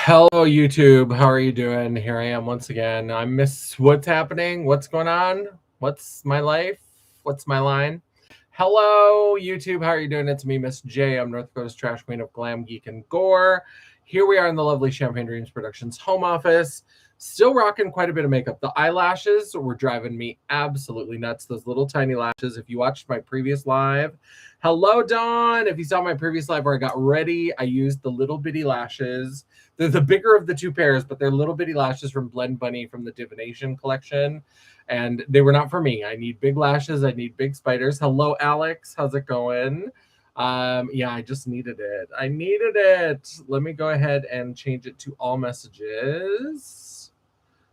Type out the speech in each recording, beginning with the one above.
Hello, YouTube. How are you doing? Here I am once again. I miss what's happening. What's going on? What's my life? What's my line? Hello, YouTube. How are you doing? It's me, Miss J. I'm North Dakota's trash queen of glam, geek, and gore. Here we are in the lovely Champagne Dreams Productions home office. Still rocking quite a bit of makeup. The eyelashes were driving me absolutely nuts. Those little tiny lashes. If you watched my previous live, hello, Dawn. If you saw my previous live where I got ready, I used the little bitty lashes. They're the bigger of the two pairs, but they're little bitty lashes from Blend Bunny from the Divination collection. And they were not for me. I need big lashes. I need big spiders. Hello, Alex. How's it going? Yeah, I just needed it. I needed it. Let me go ahead and change it to all messages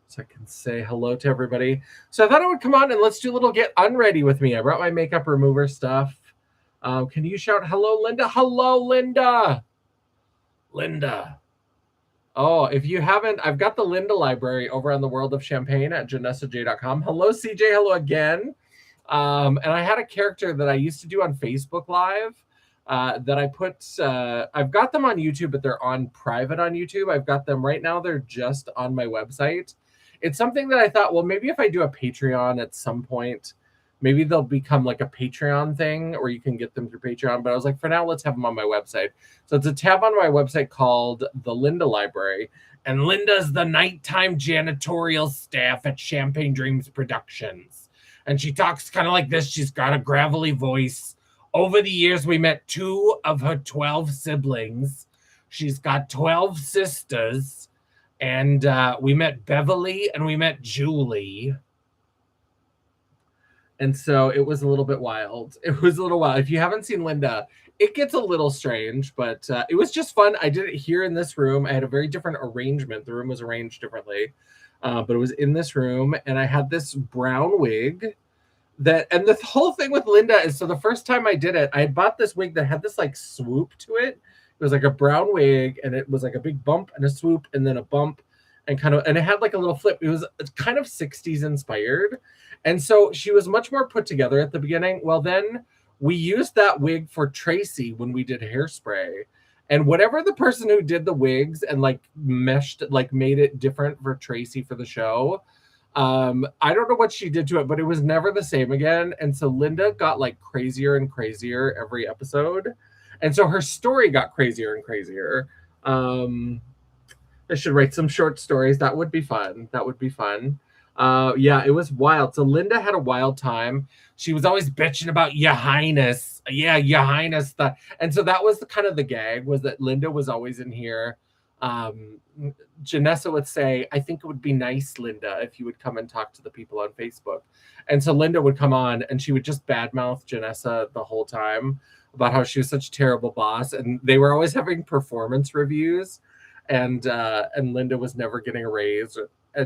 so I can say hello to everybody. So I thought I would come on and let's do a little get unready with me. I brought my makeup remover stuff. Can you shout hello, Linda? Hello, Linda. Linda. Oh, if you haven't, I've got the Linda library over on the World of Champagne at janessaj.com. Hello, CJ. Hello again. And I had a character that I used to do on Facebook Live that I put. I've got them on YouTube, but they're on private on YouTube. I've got them right now. They're just on my website. It's something that I thought, well, maybe if I do a Patreon at some point, maybe they'll become like a Patreon thing, or you can get them through Patreon. But I was like, for now, let's have them on my website. So it's a tab on my website called the Linda Library. And Linda's the nighttime janitorial staff at Champagne Dreams Productions. And she talks kind of like this. She's got a gravelly voice. Over the years, we met 2 of her 12 siblings. She's got 12 sisters. And we met Beverly and we met Julie. And so it was a little bit wild. It was a little wild. If you haven't seen Linda, it gets a little strange, but it was just fun. I did it here in this room. I had a very different arrangement. The room was arranged differently, but it was in this room. And I had this brown wig and the whole thing with Linda is, so the first time I did it, I had bought this wig that had this like swoop to it. It was like a brown wig, and it was like a big bump and a swoop and then a bump and it had like a little flip. It was kind of 60s inspired. And so she was much more put together at the beginning. Well, then we used that wig for Tracy when we did Hairspray. And whatever the person who did the wigs and like made it different for Tracy for the show, I don't know what she did to it, but it was never the same again. And so Linda got like crazier and crazier every episode. And so her story got crazier and crazier. I should write some short stories. That would be fun. That would be fun. Yeah, it was wild. So Linda had a wild time. She was always bitching about Your Highness. Yeah, Your Highness. And so that was the gag, was that Linda was always in here. Janessa would say, I think it would be nice, Linda, if you would come and talk to the people on Facebook. And so Linda would come on and she would just badmouth Janessa the whole time about how she was such a terrible boss. And they were always having performance reviews. And Linda was never getting a raise,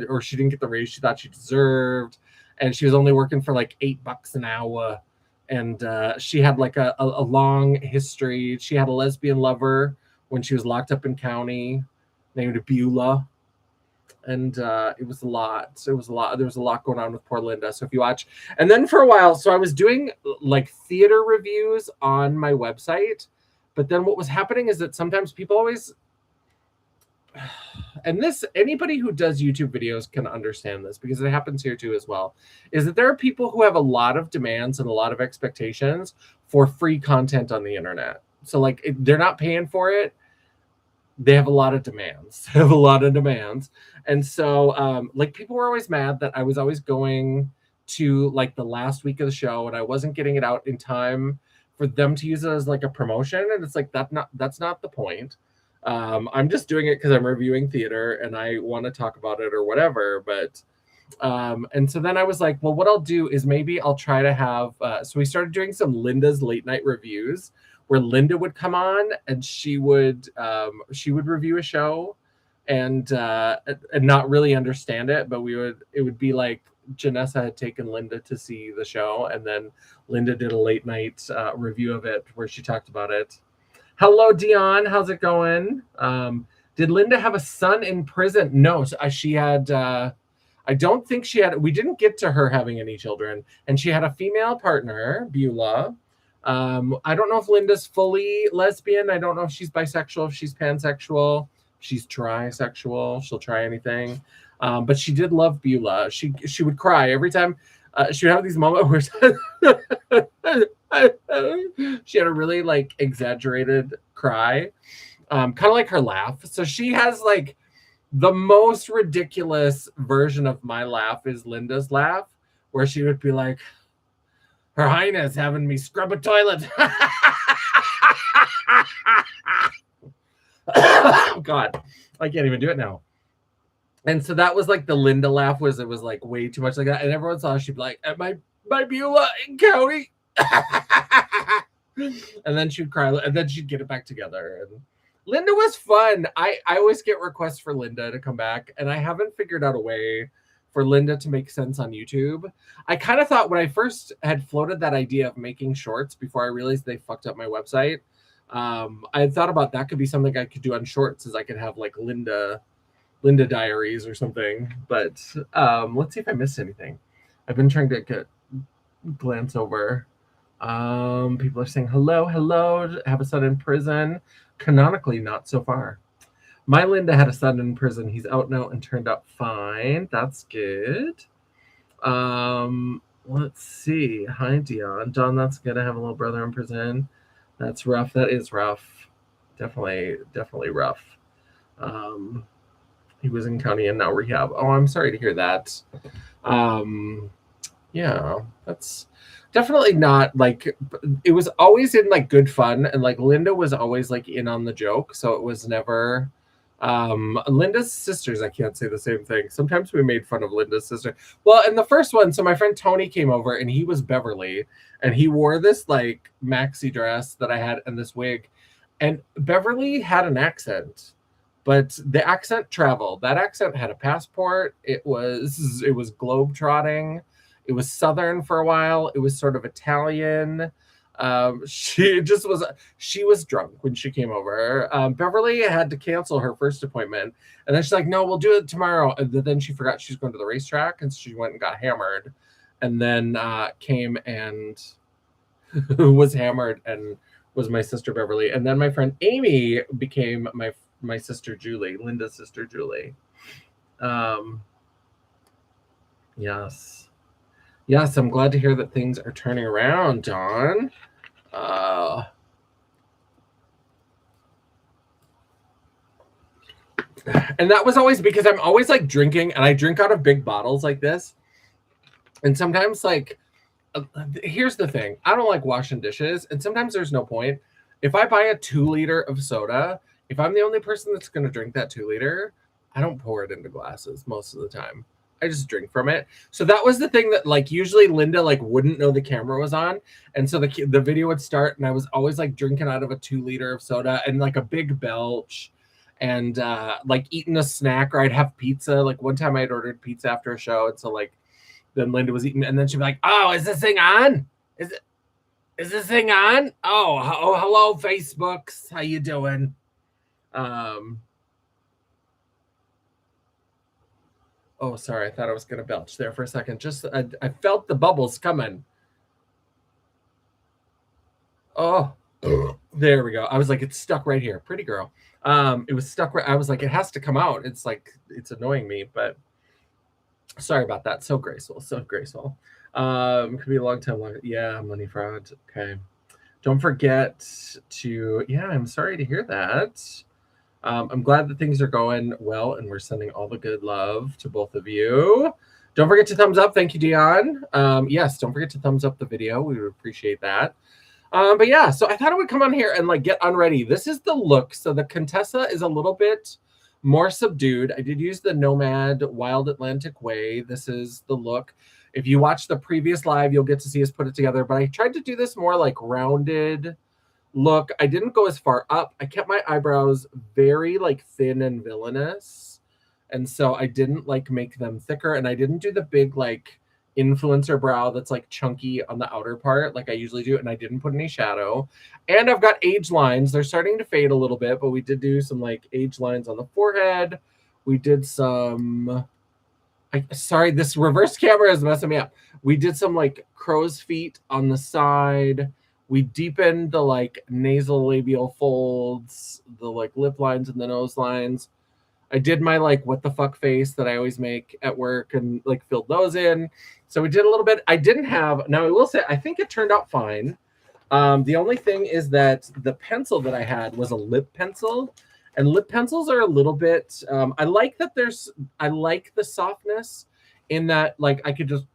or she didn't get the raise she thought she deserved. And she was only working for like $8 an hour. And she had like a long history. She had a lesbian lover when she was locked up in county named Beulah. And it was a lot. So it was a lot. There was a lot going on with poor Linda. So if you watch, and then for a while, so I was doing like theater reviews on my website. But then what was happening is that sometimes people always, and this, anybody who does YouTube videos can understand this because it happens here too as well, is that there are people who have a lot of demands and a lot of expectations for free content on the internet. So like they're not paying for it. They have a lot of demands. And so like people were always mad that I was always going to like the last week of the show and I wasn't getting it out in time for them to use it as like a promotion. And it's like, that's not the point. I'm just doing it because I'm reviewing theater and I want to talk about it or whatever. But and so then I was like, well, what I'll do is maybe I'll try to have so we started doing some Linda's late night reviews where Linda would come on and she would review a show and not really understand it, but it would be like Janessa had taken Linda to see the show, and then Linda did a late night review of it where she talked about it. Hello, Dion. How's it going? Did Linda have a son in prison? No, she had. I don't think she had. We didn't get to her having any children, and she had a female partner, Beulah. I don't know if Linda's fully lesbian. I don't know if she's bisexual, if she's pansexual. She's trisexual. She'll try anything. But she did love Beulah. She would cry every time. She would have these moments where she had a really like exaggerated cry, kind of like her laugh. So she has like the most ridiculous version of my laugh is Linda's laugh, where she would be like, "Her Highness having me scrub a toilet." God, I can't even do it now. And so that was like the Linda laugh, was it was like way too much like that. And everyone saw she'd be like, "At my Beulah in County." And then she'd cry, and then she'd get it back together. And Linda was fun. I always get requests for Linda to come back, and I haven't figured out a way for Linda to make sense on YouTube. I kind of thought when I first had floated that idea of making shorts before I realized they fucked up my website, I thought about that could be something I could do on shorts, is I could have like Linda diaries or something. But let's see if I missed anything. I've been trying to glance over. People are saying hello, have a son in prison. Canonically, not so far. My Linda had a son in prison. He's out now and turned out fine. That's good. Let's see. Hi, Dion. Don, that's good. I have a little brother in prison. That's rough. That is rough. Definitely rough. He was in county and now rehab. Oh, I'm sorry to hear that. Yeah, that's definitely not like, it was always in like good fun, and like Linda was always like in on the joke, so it was never Linda's sisters, I can't say the same thing. Sometimes we made fun of Linda's sister. Well, in the first one, so my friend Tony came over and he was Beverly, and he wore this like maxi dress that I had and this wig, and Beverly had an accent, but the accent traveled. That accent had a passport. It was globetrotting. It was Southern for a while. It was sort of Italian. She was drunk when she came over. Beverly had to cancel her first appointment, and then she's like, "No, we'll do it tomorrow." And then she forgot she was going to the racetrack, and she went and got hammered, and then came and was hammered and was my sister Beverly. And then my friend Amy became my sister Julie, Linda's sister Julie. Yes, I'm glad to hear that things are turning around, Dawn. And that was always because I'm always like drinking, and I drink out of big bottles like this. And sometimes like, here's the thing. I don't like washing dishes, and sometimes there's no point. If I buy a 2 liter of soda, if I'm the only person that's going to drink that 2 liter, I don't pour it into glasses most of the time. I just drink from it. So that was the thing that like usually Linda like wouldn't know the camera was on, and so the video would start, and I was always like drinking out of a 2 liter of soda and like a big belch, and like eating a snack, or I'd have pizza. Like one time I had ordered pizza after a show, and so like then Linda was eating, and then she'd be like, "Oh, is this thing on? Is this thing on? Oh, hello, Facebooks. How you doing?" Oh, sorry. I thought I was going to belch there for a second. Just I felt the bubbles coming. Oh, there we go. I was like, it's stuck right here. Pretty girl. It was stuck right. I was like, it has to come out. It's like, it's annoying me, but sorry about that. So graceful. Could be a long time. Yeah, money fraud. Okay. Don't forget to, yeah, I'm sorry to hear that. I'm glad that things are going well, and we're sending all the good love to both of you. Don't forget to thumbs up. Thank you, Dion. Yes, don't forget to thumbs up the video. We would appreciate that. But yeah, so I thought I would come on here and like get UNReady. This is the look. So the Contessa is a little bit more subdued. I did use the Nomad Wild Atlantic Way. This is the look. If you watch the previous live, you'll get to see us put it together. But I tried to do this more like rounded look. I didn't go as far up. I kept my eyebrows very like thin and villainous, and so I didn't like make them thicker, and I didn't do the big like influencer brow that's like chunky on the outer part like I usually do, and I didn't put any shadow. And I've got age lines. They're starting to fade a little bit, but we did do some like age lines on the forehead. We did some sorry, this reverse camera is messing me up. We did some like crow's feet on the side. We deepened the like nasal labial folds, the like lip lines and the nose lines. I did my like what the fuck face that I always make at work and like filled those in. So we did a little bit. I didn't have, now I will say, I think it turned out fine. The only thing is that the pencil that I had was a lip pencil, and lip pencils are a little bit, I like that I like the softness in that like I could just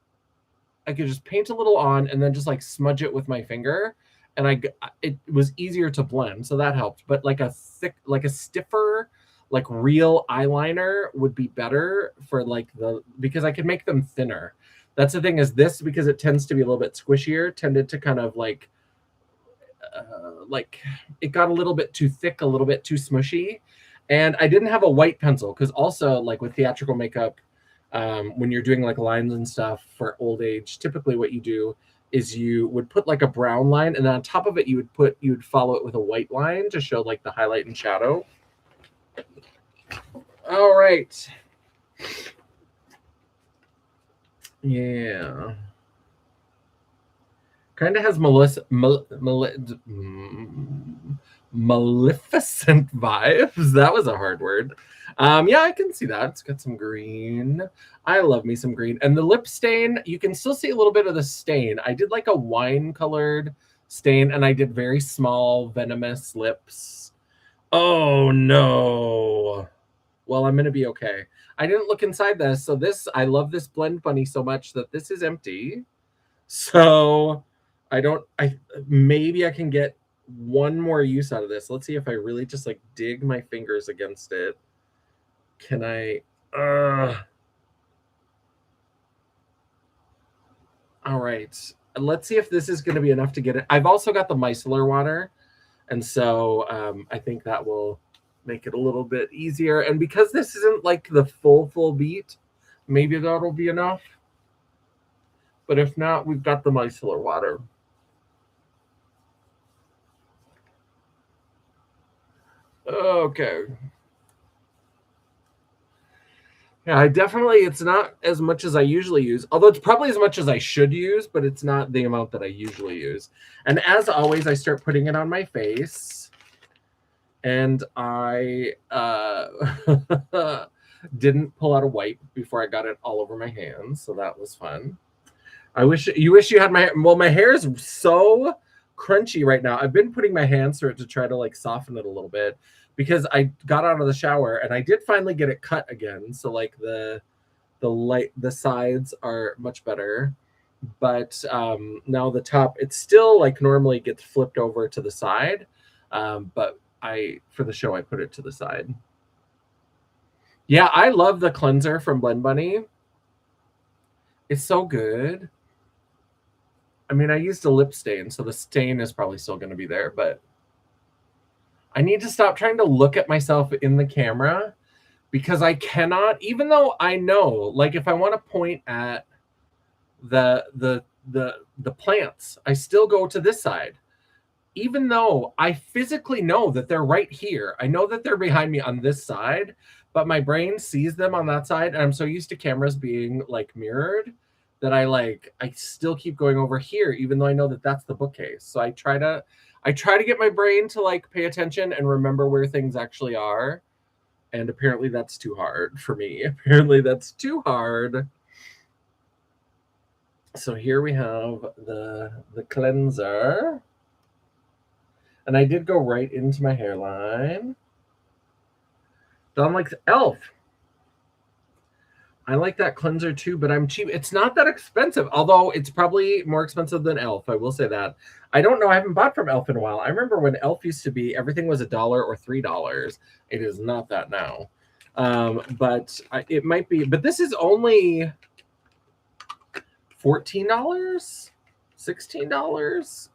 paint a little on and then just like smudge it with my finger, and it was easier to blend, so that helped. But like a thick, like a stiffer, like real eyeliner would be better for like because I could make them thinner. That's the thing, is this, because it tends to be a little bit squishier, tended to kind of like it got a little bit too thick, a little bit too smushy. And I didn't have a white pencil, because also like with theatrical makeup, when you're doing like lines and stuff for old age, typically what you do is you would put like a brown line, and then on top of it you would follow it with a white line to show like the highlight and shadow. All right. Yeah. Kind of has Maleficent vibes. That was a hard word. Yeah, I can see that. It's got some green. I love me some green. And the lip stain, you can still see a little bit of the stain. I did like a wine colored stain, and I did very small venomous lips. Oh no. Well, I'm gonna be okay. I didn't look inside this. So I love this blend bunny so much that this is empty. So maybe I can get one more use out of this. Let's see if I really just like dig my fingers against it. Can I? All right. Let's see if this is going to be enough to get it. I've also got the micellar water, and so I think that will make it a little bit easier. And because this isn't like the full beat, maybe that'll be enough. But if not, we've got the micellar water. Okay. Yeah, it's not as much as I usually use, although it's probably as much as I should use, but it's not the amount that I usually use. And as always, I start putting it on my face, and I didn't pull out a wipe before I got it all over my hands, so that was fun. You wish you had my hair. Well, my hair is so crunchy right now. I've been putting my hands through it to try to like soften it a little bit, because I got out of the shower and I did finally get it cut again. So like the sides are much better, but now the top, it's still like normally gets flipped over to the side, but for the show I put it to the side. Yeah, I love the cleanser from Blend Bunny. It's so good. I mean, I used a lip stain, so the stain is probably still going to be there, but I need to stop trying to look at myself in the camera, because I cannot, even though I know, like if I want to point at the plants, I still go to this side, even though I physically know that they're right here. I know that they're behind me on this side, but my brain sees them on that side, and I'm so used to cameras being like mirrored that I still keep going over here, even though I know that that's the bookcase. So I try to get my brain to like pay attention and remember where things actually are. And apparently that's too hard for me. Apparently that's too hard. So here we have the cleanser. And I did go right into my hairline. Done like Elf. I like that cleanser too, but I'm cheap. It's not that expensive, although it's probably more expensive than Elf. I will say that. I don't know. I haven't bought from Elf in a while. I remember when Elf used to be, everything was $1 or $3. It is not that now. But it might be. But this is only $14, $16,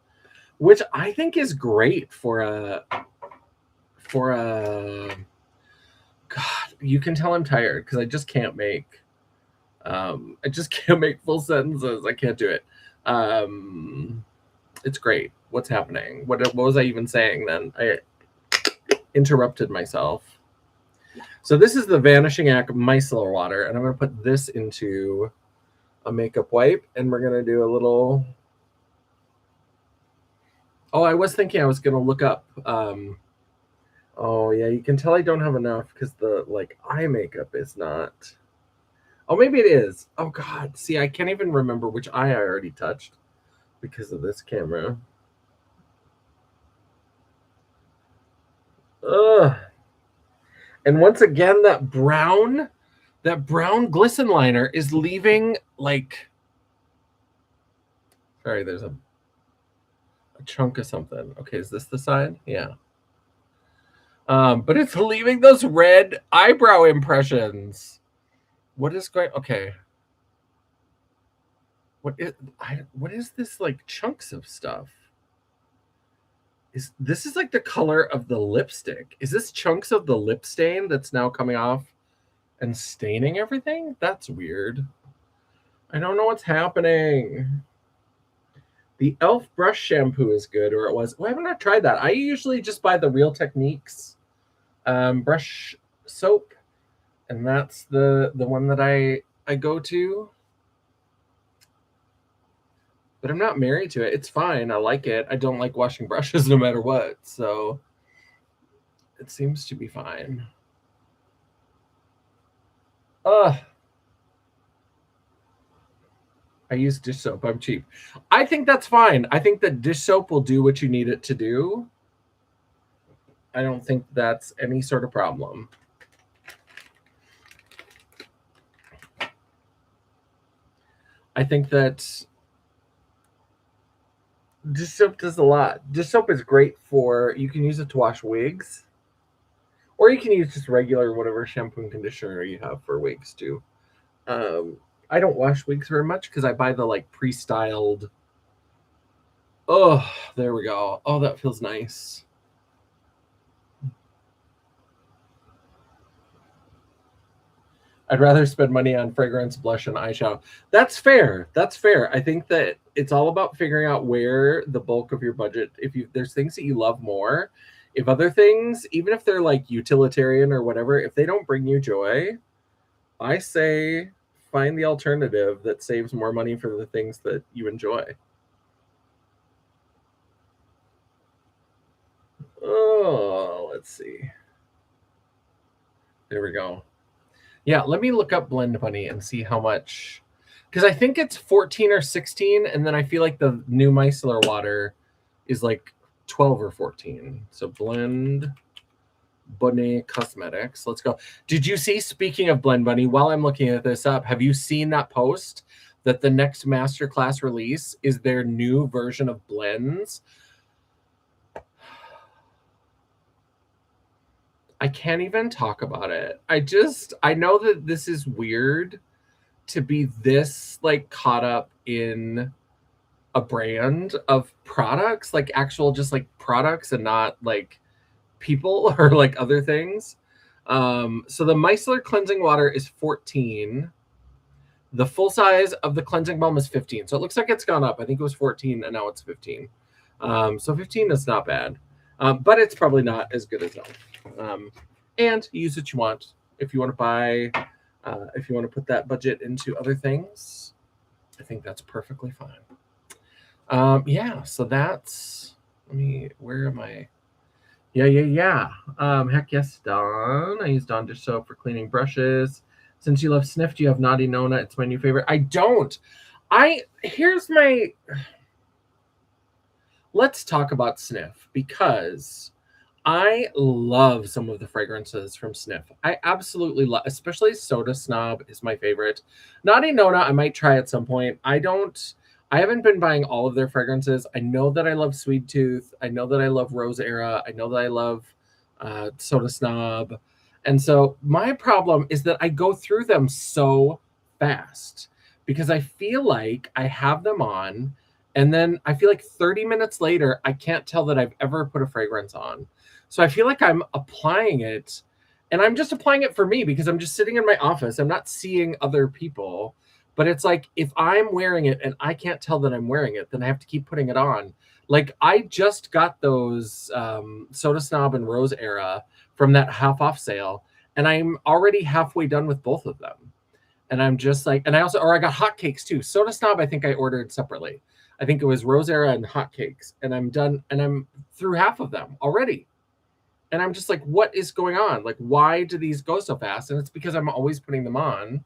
which I think is great for a. God, you can tell I'm tired because I just can't make. I just can't make full sentences. I can't do it. It's great. What's happening? What was I even saying then? I interrupted myself. So this is the Vanishing Act micellar water, and I'm going to put this into a makeup wipe, and we're going to do a little Oh, I was thinking I was going to look up. Oh, yeah, you can tell I don't have enough because the eye makeup is not. Oh, maybe it is. Oh, God. See, I can't even remember which eye I already touched because of this camera. Ugh. And once again, that brown glisten liner is leaving sorry, there's a chunk of something. Okay, is this the side? Yeah. But it's leaving those red eyebrow impressions. What is going? Okay. What is this chunks of stuff? This is like the color of the lipstick? Is this chunks of the lip stain that's now coming off and staining everything? That's weird. I don't know what's happening. The e.l.f. brush shampoo is good, or it was. Well, I have not tried that. I usually just buy the Real Techniques brush soap, and that's the one that I go to. But I'm not married to it. It's fine. I like it. I don't like washing brushes no matter what, so it seems to be fine. Ugh. I use dish soap. I'm cheap. I think that's fine. I think that dish soap will do what you need it to do. I don't think that's any sort of problem. I think that dish soap does a lot. Dish soap is great for, you can use it to wash wigs, or you can use just regular whatever shampoo and conditioner you have for wigs too. I don't wash wigs very much because I buy the pre-styled. Oh, there we go. Oh, that feels nice. I'd rather spend money on fragrance, blush, and eyeshadow. That's fair. That's fair. I think that it's all about figuring out where the bulk of your budget, there's things that you love more, if other things, even if they're utilitarian or whatever, if they don't bring you joy, I say find the alternative that saves more money for the things that you enjoy. Oh, let's see. There we go. Yeah, let me look up Blend Bunny and see how much, because I think it's 14 or 16, and then I feel like the new micellar water is 12 or 14. So Blend Bunny Cosmetics. Let's go. Did you see, speaking of Blend Bunny, while I'm looking at this up, have you seen that post that the next masterclass release is their new version of blends? I can't even talk about it. I know that this is weird to be this caught up in a brand of products, actual just products and not people or other things. So the micellar cleansing water is 14. The full size of the cleansing balm is 15. So it looks like it's gone up. I think it was 14 and now it's 15. So 15 is not bad. But it's probably not as good as e.l.f. And use what you want. If you want to buy, if you want to put that budget into other things, I think that's perfectly fine. Yeah, so that's, where am I? Yeah. Heck yes, Dawn. I use Dawn dish soap for cleaning brushes. Since you love Sniff, do you have Naughty Nona? It's my new favorite. I don't. Let's talk about Sniff, because I love some of the fragrances from Sniff. I absolutely love, especially Soda Snob is my favorite. Naughty Nona, I might try at some point. I haven't been buying all of their fragrances. I know that I love Sweet Tooth. I know that I love Rose Era. I know that I love Soda Snob. And so my problem is that I go through them so fast because I feel like I have them on, and then I feel like 30 minutes later, I can't tell that I've ever put a fragrance on. So I feel like I'm applying it, and I'm just applying it for me because I'm just sitting in my office. I'm not seeing other people, but it's if I'm wearing it and I can't tell that I'm wearing it, then I have to keep putting it on. I just got those Soda Snob and Rose Era from that half off sale, and I'm already halfway done with both of them. And I'm just and I got hotcakes too. Soda Snob, I think I ordered separately. I think it was Rosera and hotcakes, and I'm done, and I'm through half of them already. And I'm just like, what is going on? Like, why do these go so fast? And it's because I'm always putting them on.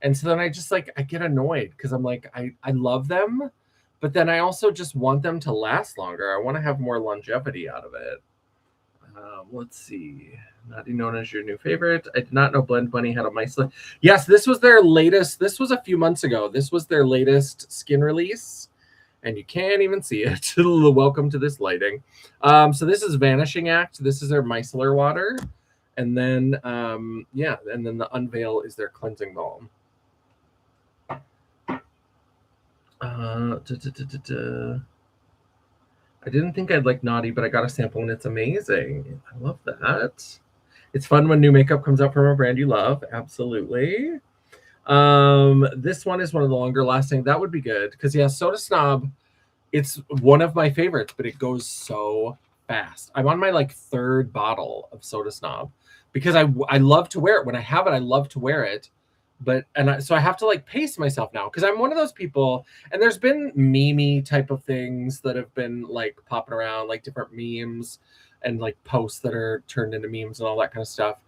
And so then I just like, I get annoyed because I'm like, I love them, but then I also just want them to last longer. I want to have more longevity out of it. Let's see. Not known as your new favorite. I did not know Blend Bunny had a mice. Yes, this was their latest. This was a few months ago. This was their latest skin release. And you can't even see it. Welcome to this lighting. So this is Vanishing Act. This is their micellar water. And then, yeah, and then the Unveil is their cleansing balm. I didn't think I'd like Naughty, but I got a sample and it's amazing. I love that. It's fun when new makeup comes out from a brand you love. Absolutely. This one is one of the longer lasting. That would be good because yeah, Soda Snob, it's one of my favorites, but it goes so fast. I'm on my like third bottle of Soda Snob because I love to wear it. When I have it, I love to wear it. So I have to like pace myself now because I'm one of those people, and there's been meme type of things that have been like popping around, like different memes and like posts that are turned into memes and all that kind of stuff.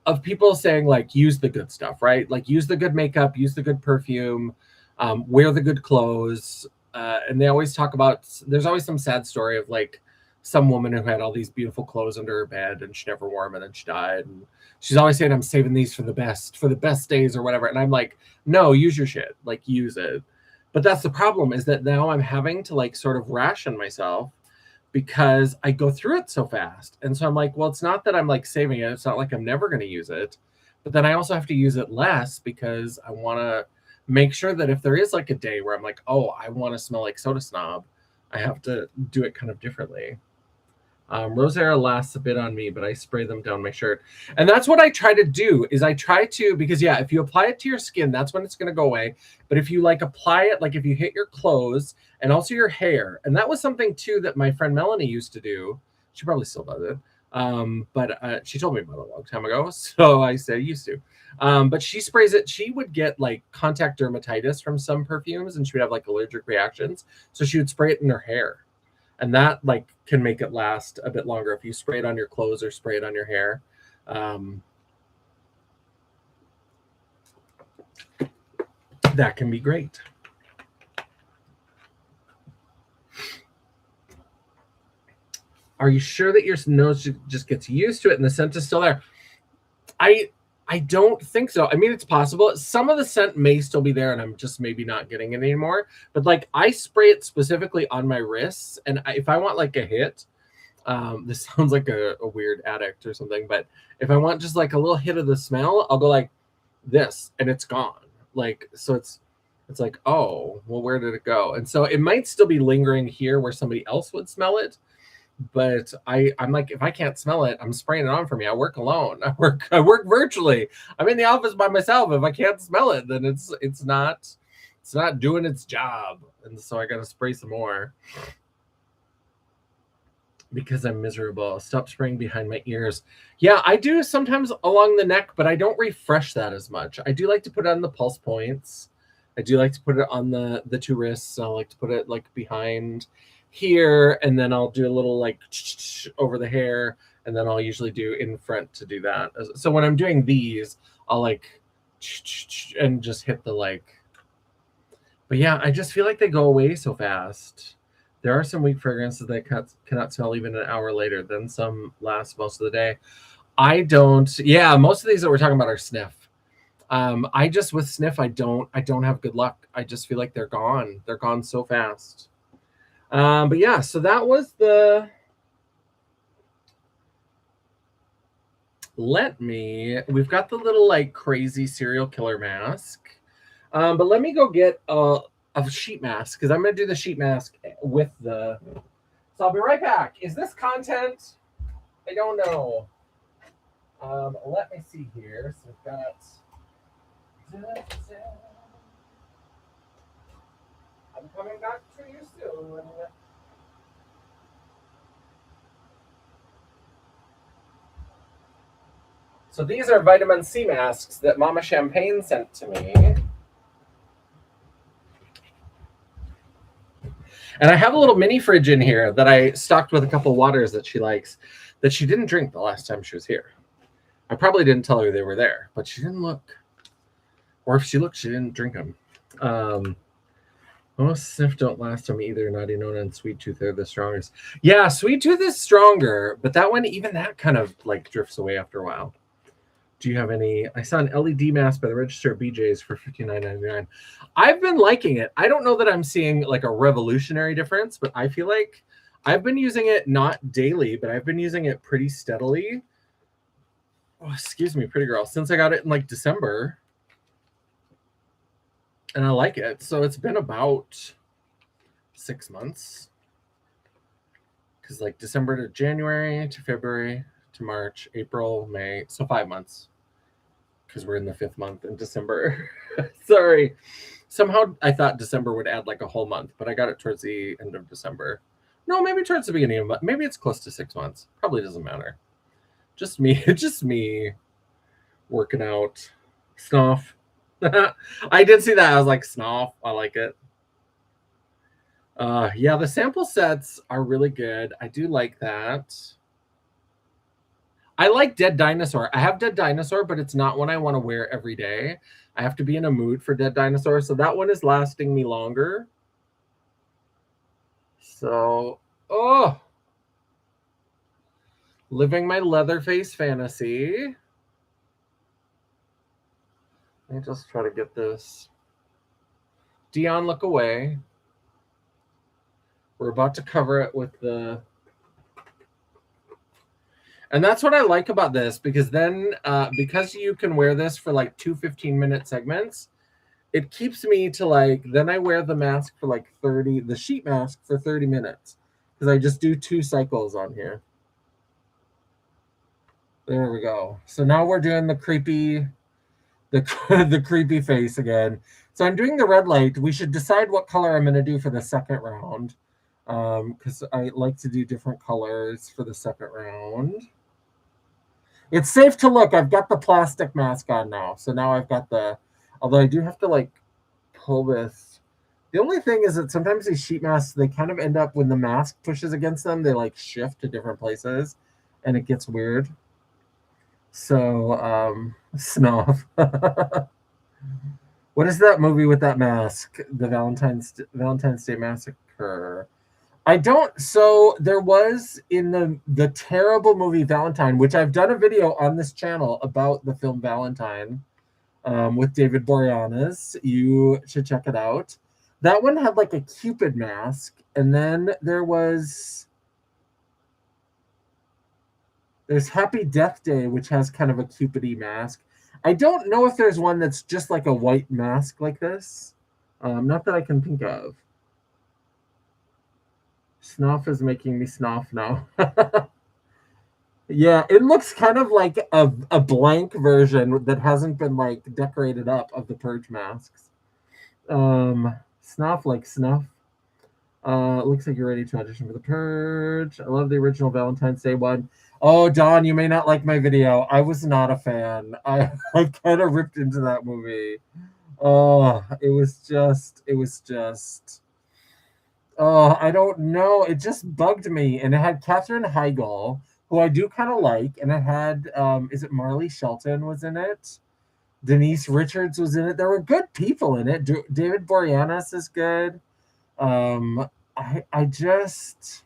Of people saying like use the good stuff, right? Like use the good makeup, use the good perfume, wear the good clothes. And they always talk about, there's always some sad story of like some woman who had all these beautiful clothes under her bed and she never wore them and then she died. And she's always saying, I'm saving these for the best days or whatever. And I'm like, no, use your shit, like use it. But that's the problem, is that now I'm having to like sort of ration myself because I go through it so fast. And so I'm like, well, it's not that I'm like saving it. It's not like I'm never going to use it. But then I also have to use it less because I want to make sure that if there is like a day where I'm like, oh, I want to smell like Soda Snob, I have to do it kind of differently. Rosera lasts a bit on me, but I spray them down my shirt. And that's what I try to do, is I try to, because yeah, if you apply it to your skin, that's when it's going to go away. But if you like apply it, like if you hit your clothes and also your hair, and that was something too that my friend Melanie used to do. She probably still does it. But she told me about it a long time ago. So I said used to. But she sprays it. She would get like contact dermatitis from some perfumes and she would have like allergic reactions. So she would spray it in her hair. And that like can make it last a bit longer if you spray it on your clothes or spray it on your hair. That can be great. Are you sure that your nose just gets used to it and the scent is still there? I don't think so. I mean, it's possible. Some of the scent may still be there and I'm just maybe not getting it anymore. But like I spray it specifically on my wrists. And if I want like a hit, this sounds like a weird addict or something. But if I want just like a little hit of the smell, I'll go like this and it's gone. Like, so it's like, oh, well, where did it go? And so it might still be lingering here where somebody else would smell it. But I'm like, if I can't smell it, I'm spraying it on for me. I work alone. I work virtually. I'm in the office by myself. If I can't smell it, then it's not doing its job. And so I gotta spray some more because I'm miserable. Stop spraying behind my ears. Yeah, I do sometimes along the neck, but I don't refresh that as much. I do like to put it on the pulse points. I do like to put it on the two wrists. I like to put it like behind here, and then I'll do a little like over the hair, and then I'll usually do in front to do that. So when I'm doing these, I'll like and just hit the like. But yeah, I just feel like they go away so fast. There are some weak fragrances that cannot smell even an hour later. Then some last most of the day. I don't. Yeah, most of these that we're talking about are sniff. I just with sniff, I don't have good luck. I just feel like they're gone. They're gone so fast. But yeah, so that was the. We've got the little like crazy serial killer mask. But let me go get a sheet mask because I'm going to do the sheet mask with the. So I'll be right back. Is this content? I don't know. Let me see here. So we've got. I'm coming back to you soon. So these are vitamin C masks that Mama Champagne sent to me. And I have a little mini fridge in here that I stocked with a couple waters that she likes that she didn't drink the last time she was here. I probably didn't tell her they were there, but she didn't look. Or if she looked, she didn't drink them. Most sniff don't last on me either. Naughty Nona and Sweet Tooth are the strongest. Yeah, Sweet Tooth is stronger, but that one, even that kind of like drifts away after a while. Do you have any? I saw an LED mask by the register at BJ's for $59.99. I've been liking it. I don't know that I'm seeing like a revolutionary difference, but I feel like I've been using it not daily, but I've been using it pretty steadily. Oh, excuse me, pretty girl. Since I got it in like December. And I like it. So it's been about 6 months. Because like December to January to February to March, April, May. So 5 months. Because we're in the 5th month in December. Sorry. Somehow I thought December would add like a whole month, but I got it towards the end of December. No, maybe towards the beginning of maybe it's close to 6 months. Probably doesn't matter. Just me working out. Snuff. I did see that. I was like, snuff. I like it. Yeah, the sample sets are really good. I do like that. I like Dead Dinosaur. I have Dead Dinosaur, but it's not one I want to wear every day. I have to be in a mood for Dead Dinosaur, so that one is lasting me longer. So, living my Leatherface fantasy. Let me just try to get this. Dion, look away. We're about to cover it with the... And that's what I like about this, because then, because you can wear this for like 2 15-minute segments, it keeps me to like, then I wear the mask for like 30, the sheet mask for 30 minutes, because I just do 2 cycles on here. There we go. So now we're doing the creepy, the creepy face again. So I'm doing the red light. We should decide what color I'm going to do for the second round, because I like to do different colors for the second round. It's safe to look. I've got the plastic mask on now. So now I've got the, although I do have to like pull this. The only thing is that sometimes these sheet masks, they kind of end up when the mask pushes against them, they like shift to different places and it gets weird. So, snuff. What is that movie with that mask? The Valentine's Day Massacre. I don't. So there was in the terrible movie Valentine, which I've done a video on this channel about the film Valentine, with David Boreanaz. You should check it out. That one had like a Cupid mask, and then there's Happy Death Day, which has kind of a Cupid-y mask. I don't know if there's one that's just like a white mask like this. Not that I can think of. Snuff is making me snuff now. Yeah, it looks kind of like a blank version that hasn't been like decorated up of the Purge masks. Snuff like snuff. Looks like you're ready to audition for the Purge. I love the original Valentine's Day one. Oh, Dawn, you may not like my video. I was not a fan. I kind of ripped into that movie. Oh, it was just. Oh, I don't know. It just bugged me. And it had Katherine Heigl, who I do kind of like. And it had, is it Marley Shelton was in it? Denise Richards was in it. There were good people in it. David Boreanaz is good. I just...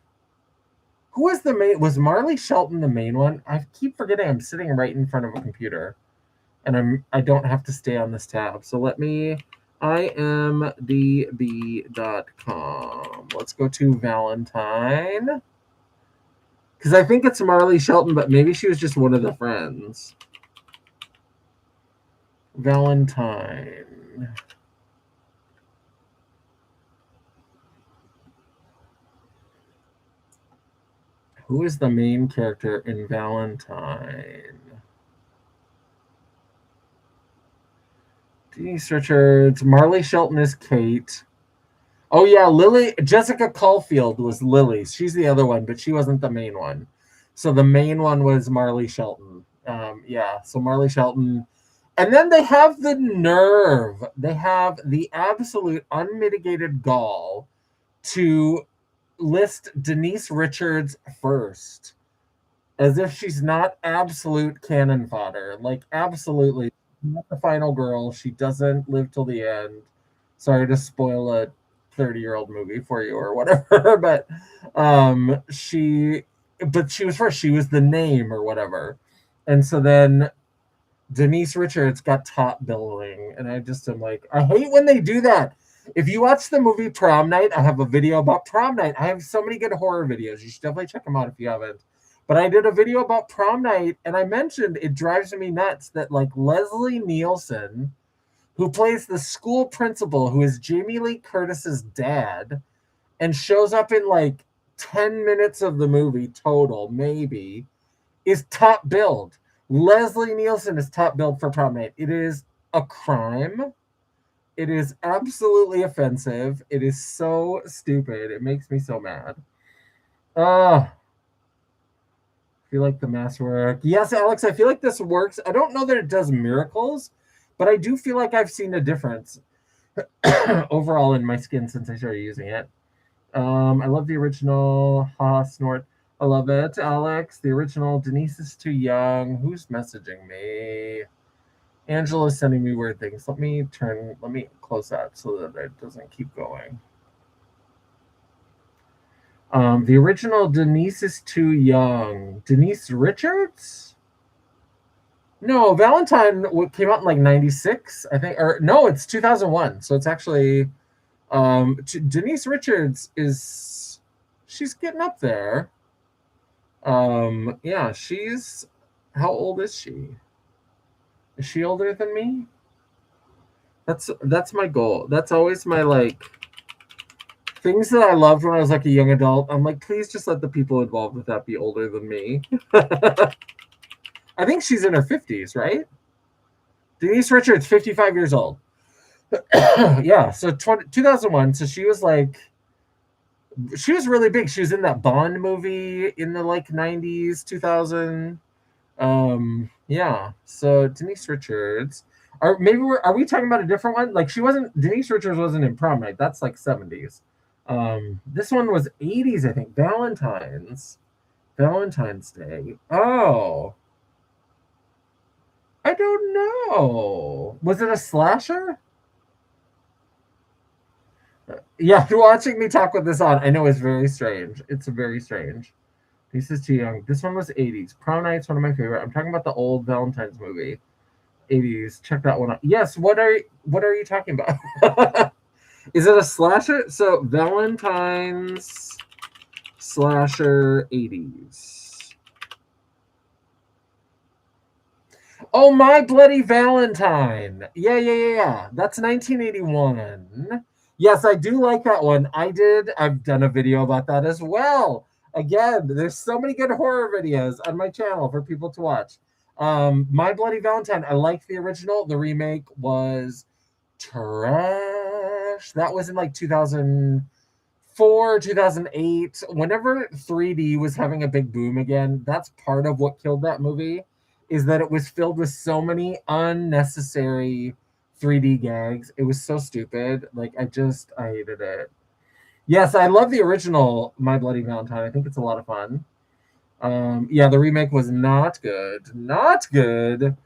Who was the main... Was Marley Shelton the main one? I keep forgetting I'm sitting right in front of a computer. And I don't have to stay on this tab. So let me... imdb.com. Let's go to Valentine. Because I think it's Marley Shelton, but maybe she was just one of the friends. Valentine. Who is the main character in Valentine? Denise Richards. Marley Shelton is Kate. Oh, yeah, Jessica Caulfield was Lily. She's the other one, but she wasn't the main one. So the main one was Marley Shelton. Yeah, so Marley Shelton. And then they have the nerve. They have the absolute unmitigated gall to list Denise Richards first, as if she's not absolute cannon fodder. Like, absolutely, not the final girl. She doesn't live till the end. Sorry to spoil a 30-year-old movie for you or whatever, but she was first. She was the name or whatever, and so then Denise Richards got top billing, and I just am like, I hate when they do that. If you watch the movie Prom Night, I have a video about Prom Night. I have so many good horror videos. You should definitely check them out if you haven't. But I did a video about Prom Night, and I mentioned it drives me nuts that, like, Leslie Nielsen, who plays the school principal, who is Jamie Lee Curtis's dad, and shows up in like 10 minutes of the movie total, maybe, is top billed. Leslie Nielsen is top billed for Prom Night. It is a crime. It is absolutely offensive. It is so stupid. It makes me so mad. I feel like the mask work. Yes, Alex, I feel like this works. I don't know that it does miracles, but I do feel like I've seen a difference overall in my skin since I started using it. I love the original. Ha, snort. I love it, Alex. The original. Denise is too young. Who's messaging me? Angela's sending me weird things. Let me close that so that it doesn't keep going. The original Denise is too young. Denise Richards? No, Valentine came out in like 96, I think. Or no, it's 2001. So it's actually Denise Richards she's getting up there. Yeah, how old is she? Is she older than me? That's my goal. That's always my, like, things that I loved when I was like a young adult. I'm like, please just let the people involved with that be older than me. I think she's in her 50s, right? Denise Richards, 55 years old. Yeah, so 2001. So she was really big. She was in that Bond movie in the like 90s, 2000. Yeah. So Denise Richards. Are we talking about a different one? Like, Denise Richards wasn't in Prom Night. That's like 70s. This one was 80s, I think. Valentine's Day. Oh. I don't know. Was it a slasher? Yeah, watching me talk with this on, I know it's very strange. It's very strange. This is too young. This one was 80s. Prom Night's one of my favorite. I'm talking about the old Valentine's movie. 80s. Check that one out. Yes, what are you talking about? Is it a slasher? So Valentine's slasher 80s. Oh, My Bloody Valentine. Yeah. That's 1981. Yes, I do like that one. I've done a video about that as well. Again, there's so many good horror videos on my channel for people to watch. My Bloody Valentine, I like the original. The remake was trash. That was in like 2004, 2008. Whenever 3D was having a big boom again, that's part of what killed that movie, is that it was filled with so many unnecessary 3D gags. It was so stupid. Like, I hated it. Yes, I love the original My Bloody Valentine. I think it's a lot of fun. Yeah, the remake was not good. Not good.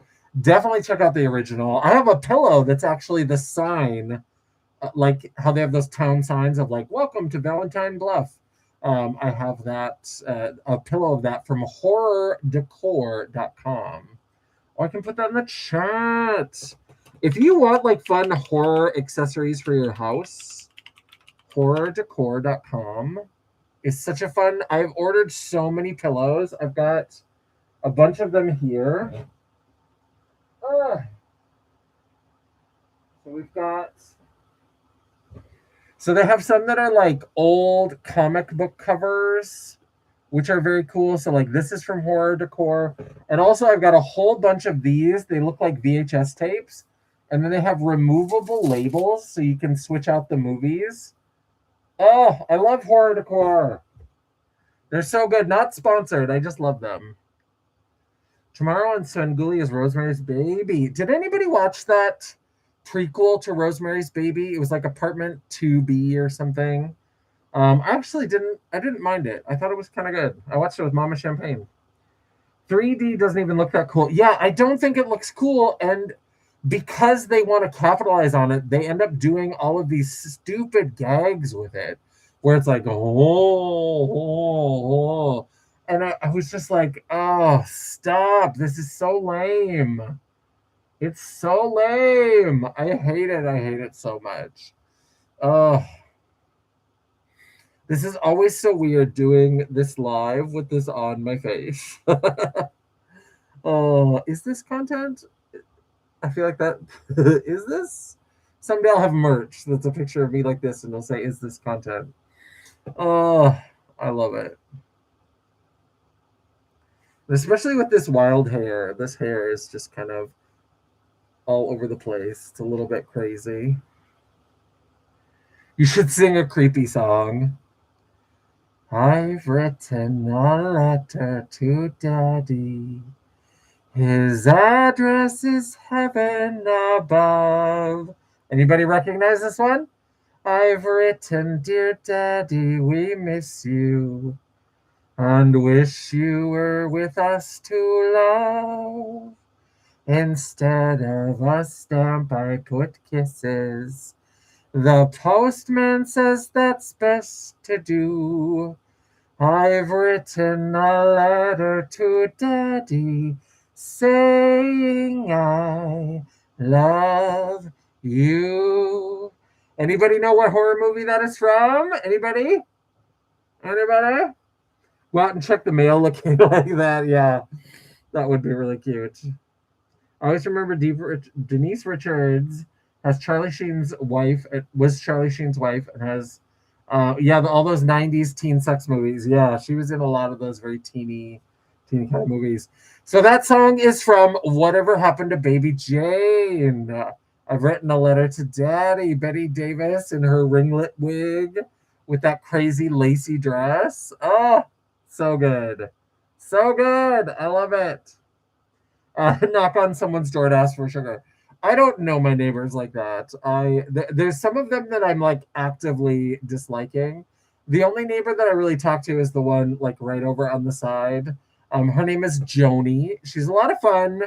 Definitely check out the original. I have a pillow that's actually the sign, like how they have those town signs of like, welcome to Valentine Bluff. I have that, a pillow of that from horrordecor.com. Or I can put that in the chat. If you want like fun horror accessories for your house, horrordecor.com is such a fun. I've ordered so many pillows. I've got a bunch of them here. So they have some that are like old comic book covers, which are very cool. So like this is from Horror Decor. And also I've got a whole bunch of these. They look like VHS tapes. And then they have removable labels so you can switch out the movies. Oh, I love Horror Decor. They're so good. Not sponsored. I just love them. Tomorrow on Svengoolie is Rosemary's Baby. Did anybody watch that prequel to Rosemary's Baby? It was like Apartment 2B or something. I actually didn't mind it. I thought it was kind of good. I watched it with Mama Champagne. 3D doesn't even look that cool. Yeah, I don't think it looks cool. And because they want to capitalize on it, they end up doing all of these stupid gags with it, where it's like, oh. And I was just like, oh, stop. This is so lame. It's so lame. I hate it. I hate it so much. Oh, this is always so weird doing this live with this on my face. Oh, is this content? I feel like that is this. Someday I'll have merch that's a picture of me like this, and it'll say, "Is this content?" Oh, I love it, especially with this wild hair. This hair is just kind of all over the place. It's a little bit crazy. You should sing a creepy song. I've written a letter to Daddy. His address is heaven above. Anybody recognize this one? I've written, dear Daddy, we miss you and wish you were with us to love. Instead of a stamp, I put kisses. The postman says that's best to do. I've written a letter to Daddy saying I love you. Anybody know what horror movie that is from? Anybody? Anybody? Go out and check the mail looking like that. Yeah, that would be really cute. I always remember Denise Richards has Charlie Sheen's wife. It was Charlie Sheen's wife and has, yeah, all those '90s teen sex movies. Yeah, she was in a lot of those very teeny kind of movies. So that song is from Whatever Happened to Baby Jane. I've written a letter to Daddy. Betty Davis in her ringlet wig with that crazy lacy dress. Oh, so good. So good. I love it. Knock on someone's door to ask for sugar. I don't know my neighbors like that. There's some of them that I'm like actively disliking. The only neighbor that I really talk to is the one like right over on the side. Her name is Joni. She's a lot of fun.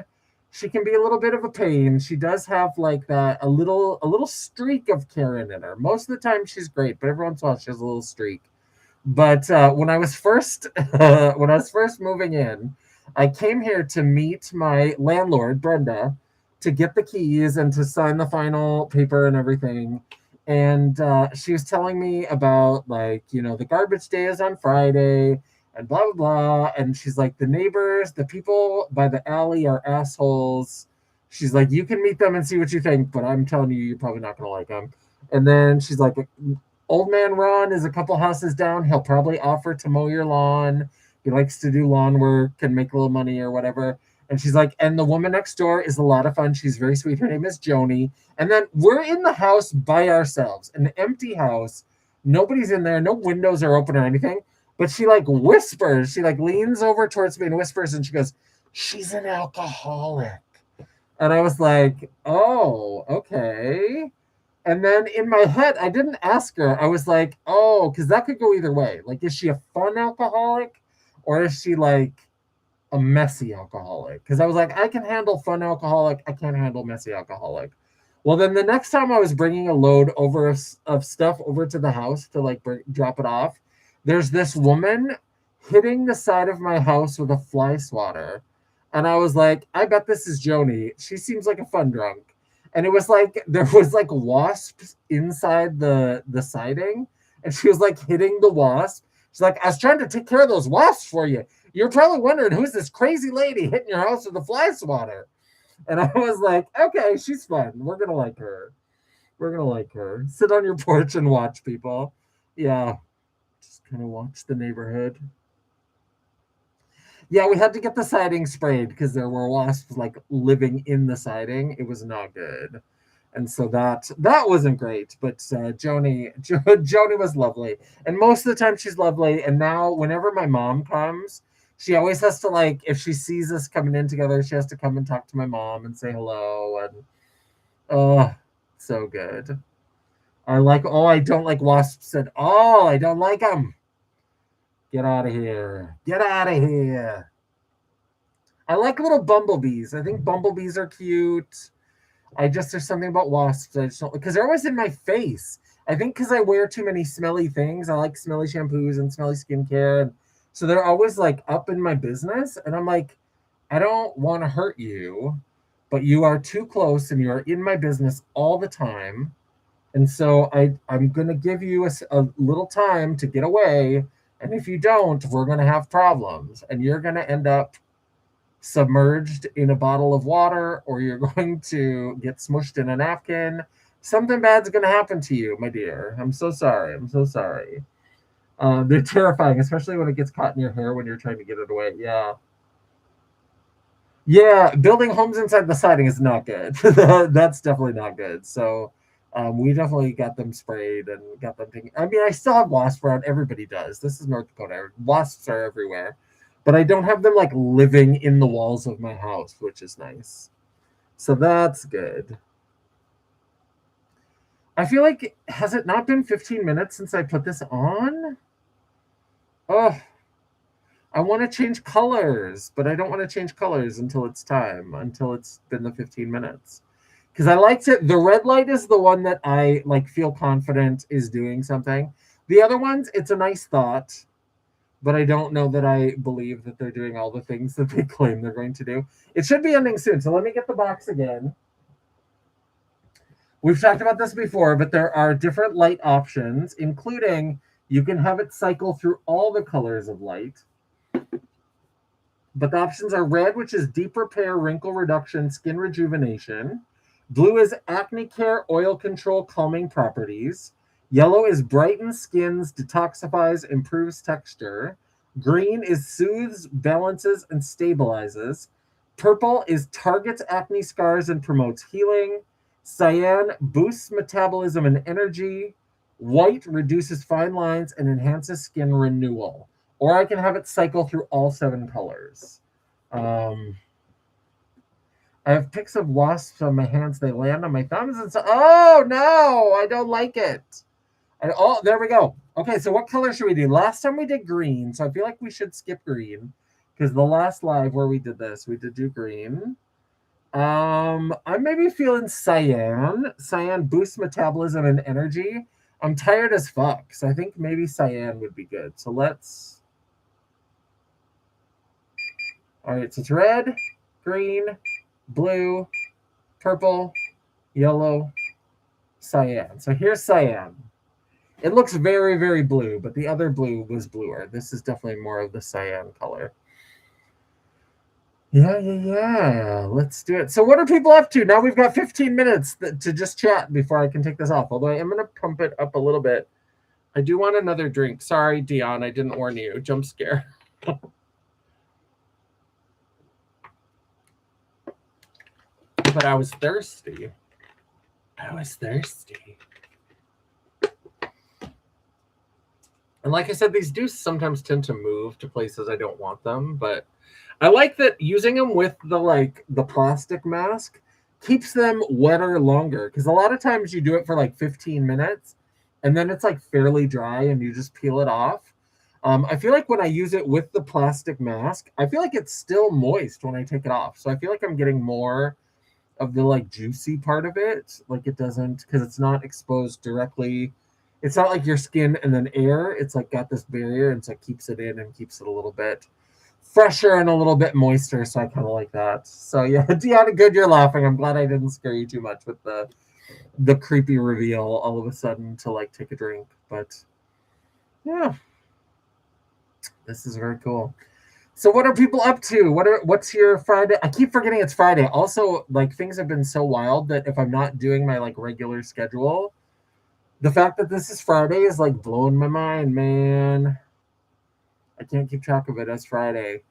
She can be a little bit of a pain. She does have like that a little streak of Karen in her. Most of the time she's great, but every once in a while she has a little streak. But when I was first when I was first moving in, I came here to meet my landlord, Brenda, to get the keys and to sign the final paper and everything. And she was telling me about, like, the garbage day is on Friday and blah, blah, blah. And she's like, the neighbors, the people by the alley are assholes. She's like, you can meet them and see what you think, but I'm telling you, you're probably not going to like them. And then she's like, old man Ron is a couple houses down. He'll probably offer to mow your lawn. He likes to do lawn work and make a little money or whatever. And she's like, and the woman next door is a lot of fun. She's very sweet. Her name is Joni. And then we're in the house by ourselves, an empty house. Nobody's in there. No windows are open or anything. But she like whispers. She like leans over towards me and whispers, and she goes, she's an alcoholic. And I was like, oh, okay. And then in my head, I didn't ask her. I was like, oh, because that could go either way. Like, is she a fun alcoholic or is she like a messy alcoholic? Because I was like, I can handle fun alcoholic. I can't handle messy alcoholic. Well, then the next time I was bringing a load over of stuff over to the house to like drop it off, there's this woman hitting the side of my house with a fly swatter. And I was like, I bet this is Joni. She seems like a fun drunk. And it was like there was like wasps inside the siding, and she was like hitting the wasp. She's like, I was trying to take care of those wasps for you. You're probably wondering who's this crazy lady hitting your house with a fly swatter. And I was like, okay, she's fun. We're gonna like her. We're gonna like her. Sit on your porch and watch people. Yeah, just kind of watch the neighborhood. Yeah, we had to get the siding sprayed because there were wasps like living in the siding. It was not good. And so that wasn't great, but Joni was lovely, and most of the time she's lovely. And now, whenever my mom comes, she always has to, like, if she sees us coming in together, she has to come and talk to my mom and say hello, and oh, so good. I don't like wasps at all. I don't like them. Get out of here. Get out of here. I like little bumblebees. I think bumblebees are cute. There's something about wasps. I just don't, because they're always in my face. I think because I wear too many smelly things. I like smelly shampoos and smelly skincare. And so they're always like up in my business. And I'm like, I don't want to hurt you, but you are too close and you're in my business all the time. And so I'm going to give you a little time to get away. And if you don't, we're going to have problems. And you're going to end up submerged in a bottle of water, or you're going to get smushed in a napkin. Something bad's going to happen to you, my dear. I'm so sorry. I'm so sorry. They're terrifying, especially when it gets caught in your hair when you're trying to get it away. Yeah. Yeah, building homes inside the siding is not good. That's definitely not good. So we definitely got them sprayed and got them taken. I mean, I still have wasps around. Everybody does. This is North Dakota. Wasps are everywhere. But I don't have them like living in the walls of my house, which is nice. So that's good. I feel like, has it not been 15 minutes since I put this on? Oh, I want to change colors, but I don't want to change colors until it's time, until it's been the 15 minutes. Because I liked it. The red light is the one that I like feel confident is doing something. The other ones, it's a nice thought, but I don't know that I believe that they're doing all the things that they claim they're going to do. It should be ending soon. So let me get the box again. We've talked about this before, but there are different light options, including you can have it cycle through all the colors of light. But the options are red, which is deep repair, wrinkle reduction, skin rejuvenation. Blue is acne care, oil control, calming properties. Yellow is brightens skins, detoxifies, improves texture. Green is soothes, balances, and stabilizes. Purple is targets acne scars and promotes healing. Cyan boosts metabolism and energy. White reduces fine lines and enhances skin renewal. Or I can have it cycle through all 7 colors. I have pics of wasps on my hands. They land on my thumbs. And so, oh, no, I don't like it. There we go. Okay, so what color should we do? Last time we did green, so I feel like we should skip green. Because the last live where we did this, we did do green. I'm maybe feeling cyan. Cyan boosts metabolism and energy. I'm tired as fuck, so I think maybe cyan would be good. So let's... All right, so it's red, green, blue, purple, yellow, cyan. So here's cyan. It looks very, very blue, but the other blue was bluer. This is definitely more of the cyan color. Yeah. Let's do it. So what are people up to? Now we've got 15 minutes to just chat before I can take this off. Although I am going to pump it up a little bit. I do want another drink. Sorry, Dion, I didn't warn you. Jump scare. But I was thirsty. And like I said, these do sometimes tend to move to places I don't want them, but I like that using them with the plastic mask keeps them wetter longer, because a lot of times you do it for like 15 minutes and then it's like fairly dry and you just peel it off. I feel like when I use it with the plastic mask, I feel like it's still moist when I take it off. So I feel like I'm getting more of the like juicy part of it. Like it doesn't, because it's not exposed directly. It's not like your skin and then air. It's like got this barrier, and so it keeps it in and keeps it a little bit fresher and a little bit moister. So I kind of like that. So yeah, Deanna, good, you're laughing. I'm glad I didn't scare you too much with the creepy reveal all of a sudden to like take a drink. But yeah, this is very cool. So what are people up to? What's your Friday? I keep forgetting it's Friday. Also, like things have been so wild that if I'm not doing my like regular schedule, the fact that this is Friday is like blowing my mind, man. I can't keep track of it as Friday.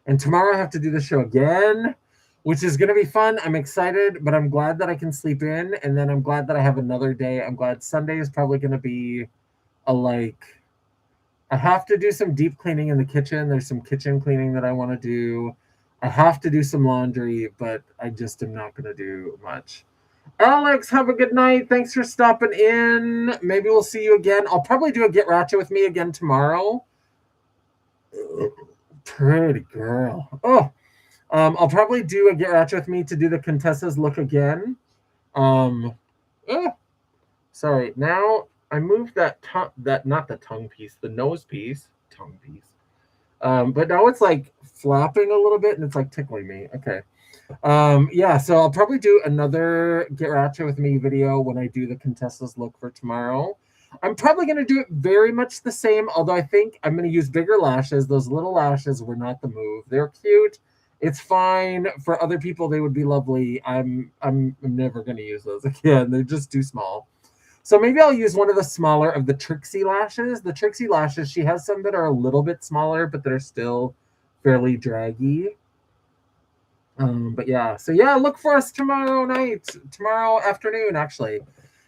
And tomorrow I have to do the show again, which is going to be fun. I'm excited, but I'm glad that I can sleep in. And then I'm glad that I have another day. I'm glad Sunday is probably going to be I have to do some deep cleaning in the kitchen. There's some kitchen cleaning that I want to do. I have to do some laundry, but I just am not going to do much. Alex, have a good night. Thanks for stopping in. Maybe we'll see you again. I'll probably do a Get Ratchet with me again tomorrow. Pretty girl. Oh, I'll probably do a Get Ratchet with me to do the Contessa's look again. Oh, sorry. Now I moved that not the tongue piece, the nose piece, tongue piece. But now it's like flapping a little bit and it's like tickling me. Okay. Yeah, so I'll probably do another Get Ratchet with me video when I do the Contessa's look for tomorrow. I'm probably going to do it very much the same, although I think I'm going to use bigger lashes. Those little lashes were not the move. They're cute. It's fine. For other people, they would be lovely. I'm never going to use those again. They're just too small. So maybe I'll use one of the smaller of the Trixie lashes. The Trixie lashes, she has some that are a little bit smaller, but they're still fairly draggy. But yeah, so yeah, look for us tomorrow afternoon, actually.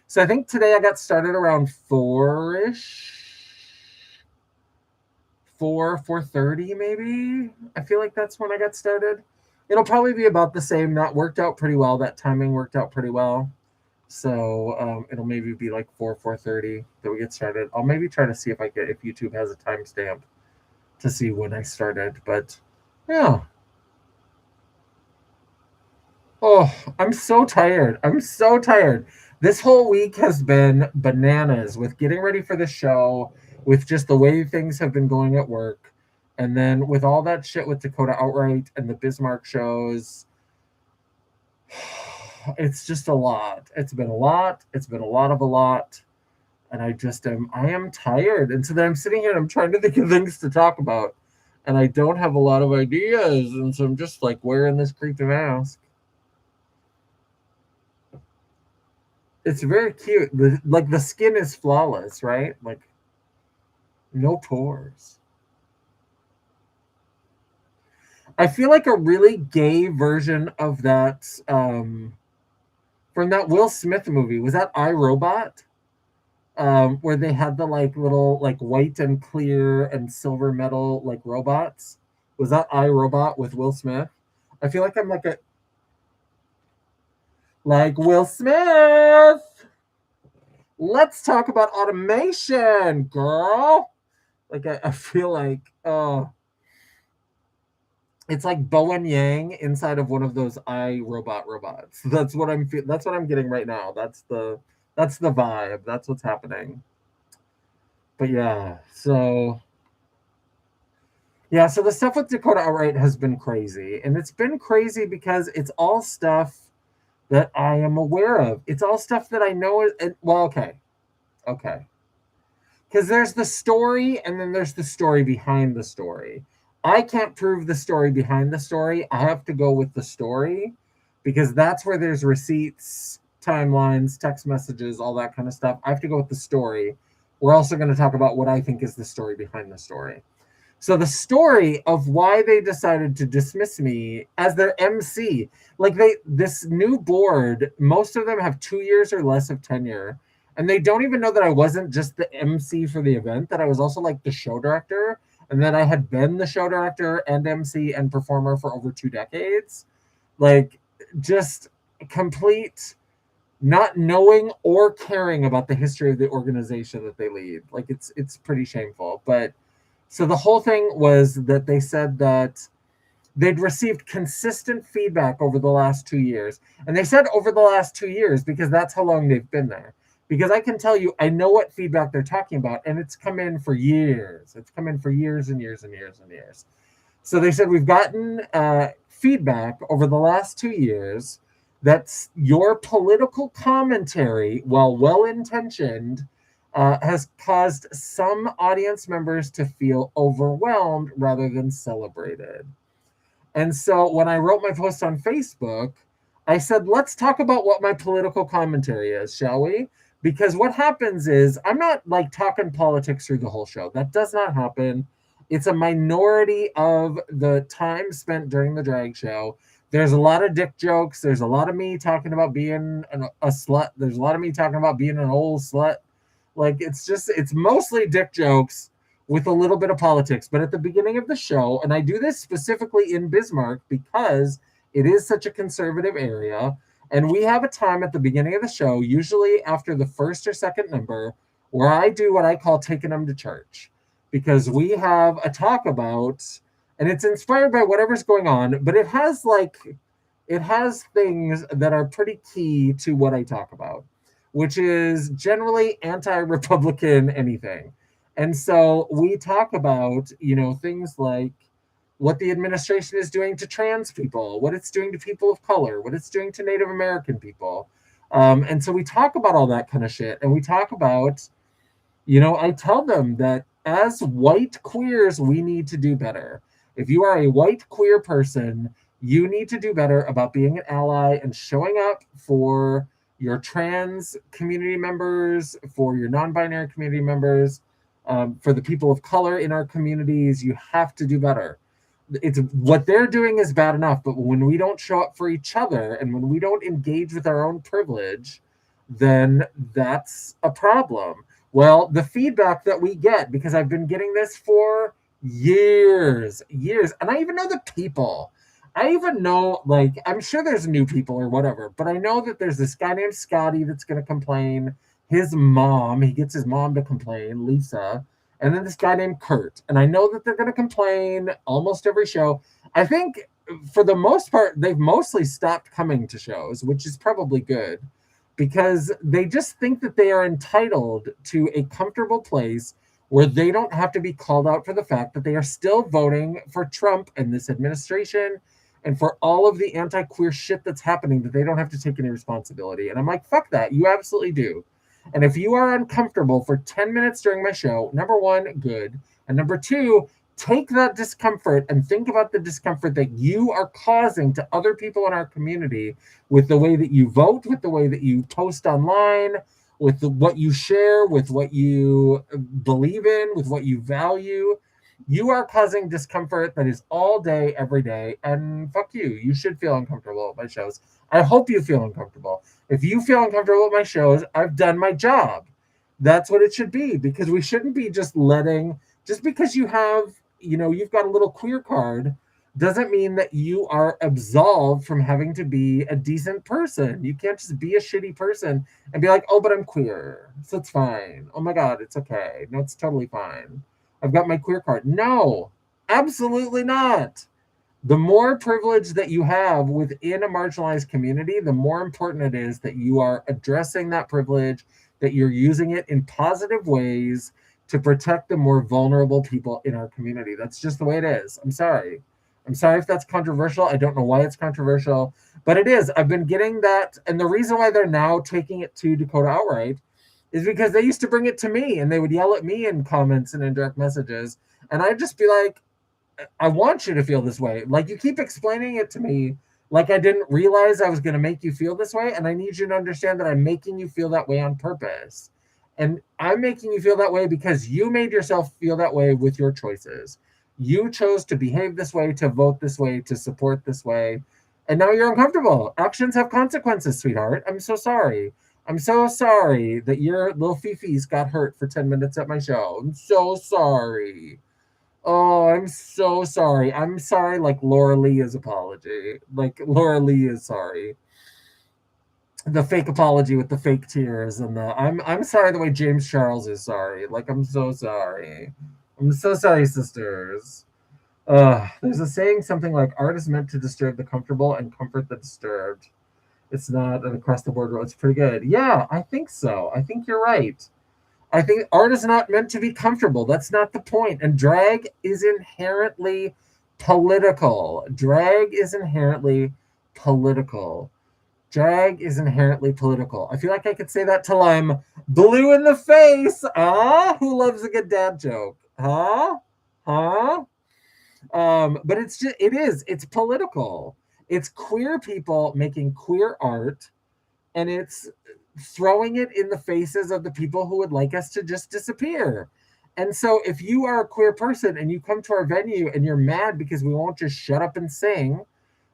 So I think today I got started around 4:30 maybe. I feel like that's when I got started. It'll probably be about the same. That worked out pretty well. That timing worked out pretty well. So it'll maybe be like 4:30 that we get started. I'll maybe try to see if YouTube has a timestamp to see when I started. But yeah. Oh, I'm so tired. This whole week has been bananas with getting ready for the show, with just the way things have been going at work, and then with all that shit with Dakota Outright and the Bismarck shows. It's just a lot. It's been a lot. It's been a lot of a lot. And I am tired. And so then I'm sitting here and I'm trying to think of things to talk about. And I don't have a lot of ideas. And so I'm just like wearing this creepy mask. It's very cute. The skin is flawless, right? Like, no pores. I feel like a really gay version of that from that Will Smith movie. Was that I, Robot? Where they had the like little like white and clear and silver metal like robots. Was that I, Robot with Will Smith? I feel like I'm like Will Smith. Let's talk about automation, girl. Like I feel like it's like Bowen Yang inside of one of those I, Robot robots. That's what I'm getting right now. That's the vibe. That's what's happening. But yeah, so the stuff with Dakota Outright has been crazy. And it's been crazy because it's all stuff that I am aware of. It's all stuff that I know. Okay. Because there's the story and then there's the story behind the story. I can't prove the story behind the story. I have to go with the story because that's where there's receipts, timelines, text messages, all that kind of stuff. I have to go with the story. We're also going to talk about what I think is the story behind the story. So the story of why they decided to dismiss me as their MC, this new board, most of them have 2 years or less of tenure. And they don't even know that I wasn't just the MC for the event, that I was also like the show director, and that I had been the show director and MC and performer for over 2 decades. Like, just complete not knowing or caring about the history of the organization that they lead. Like, it's pretty shameful. But so the whole thing was that they said that they'd received consistent feedback over the last 2 years. And they said over the last 2 years because that's how long they've been there. Because I can tell you, I know what feedback they're talking about, and it's come in for years. It's come in for years and years and years and years. So they said, we've gotten feedback over the last 2 years that your political commentary, while well-intentioned, has caused some audience members to feel overwhelmed rather than celebrated. And so when I wrote my post on Facebook, I said, let's talk about what my political commentary is, shall we? Because what happens is I'm not like talking politics through the whole show. That does not happen. It's a minority of the time spent during the drag show. There's a lot of dick jokes. There's a lot of me talking about being a slut. There's a lot of me talking about being an old slut. Like, it's mostly dick jokes with a little bit of politics. But at the beginning of the show, and I do this specifically in Bismarck because it is such a conservative area, And we have a time at the beginning of the show, usually after the first or second number, where I do what I call taking them to church, because we have a talk about, and it's inspired by whatever's going on, but it has things that are pretty key to what I talk about, which is generally anti-Republican anything. And so we talk about, things like what the administration is doing to trans people, what it's doing to people of color, what it's doing to Native American people. And so we talk about all that kind of shit. And we talk about, I tell them that as white queers, we need to do better. If you are a white queer person, you need to do better about being an ally and showing up for your trans community members, for your non-binary community members, for the people of color in our communities. You have to do better. It's what they're doing is bad enough, but when we don't show up for each other and when we don't engage with our own privilege, then that's a problem. Well, the feedback that we get, because I've been getting this for years, and I even know the people. I even know, like, I'm sure there's new people or whatever, but I know that there's this guy named Scotty that's going to complain. His mom, he gets his mom to complain, Lisa, and then this guy named Kurt. And I know that they're going to complain almost every show. I think for the most part, they've mostly stopped coming to shows, which is probably good, because they just think that they are entitled to a comfortable place where they don't have to be called out for the fact that they are still voting for Trump and this administration and for all of the anti-queer shit that's happening, that they don't have to take any responsibility. And I'm like, fuck that. You absolutely do. And if you are uncomfortable for 10 minutes during my show, number one, good. And number two, take that discomfort and think about the discomfort that you are causing to other people in our community with the way that you vote, with the way that you post online, with what you share, with what you believe in, with what you value. You are causing discomfort that is all day, every day. And fuck you. You should feel uncomfortable at my shows. I hope you feel uncomfortable. If you feel uncomfortable at my shows, I've done my job. That's what it should be, because we shouldn't be just because you have, you've got a little queer card, doesn't mean that you are absolved from having to be a decent person. You can't just be a shitty person and be like, oh, but I'm queer, so it's fine. Oh my God, it's okay. No, it's totally fine. I've got my queer card. No, absolutely not. The more privilege that you have within a marginalized community, the more important it is that you are addressing that privilege, that you're using it in positive ways to protect the more vulnerable people in our community. That's just the way it is. I'm sorry. I'm sorry if that's controversial. I don't know why it's controversial, but it is. I've been getting that. And the reason why they're now taking it to Dakota Outright is because they used to bring it to me and they would yell at me in comments and in direct messages. And I'd just be like, I want you to feel this way. Like, you keep explaining it to me like I didn't realize I was going to make you feel this way. And I need you to understand that I'm making you feel that way on purpose. And I'm making you feel that way because you made yourself feel that way with your choices. You chose to behave this way, to vote this way, to support this way. And now you're uncomfortable. Actions have consequences, sweetheart. I'm so sorry. I'm so sorry that your little fifis got hurt for 10 minutes at my show. I'm so sorry. Oh, I'm so sorry. I'm sorry, like Laura Leah's apology. Like, Laura Lee is sorry. The fake apology with the fake tears and I'm sorry the way James Charles is sorry. Like, I'm so sorry. I'm so sorry, sisters. There's a saying something like art is meant to disturb the comfortable and comfort the disturbed. It's not an across the board rule. It's pretty good. Yeah, I think so. I think you're right. I think art is not meant to be comfortable. That's not the point. And drag is inherently political. Drag is inherently political. Drag is inherently political. I feel like I could say that till I'm blue in the face. Who loves a good dad joke? But it's political. It's queer people making queer art, and it's throwing it in the faces of the people who would like us to just disappear. And so if you are a queer person and you come to our venue and you're mad because we won't just shut up and sing,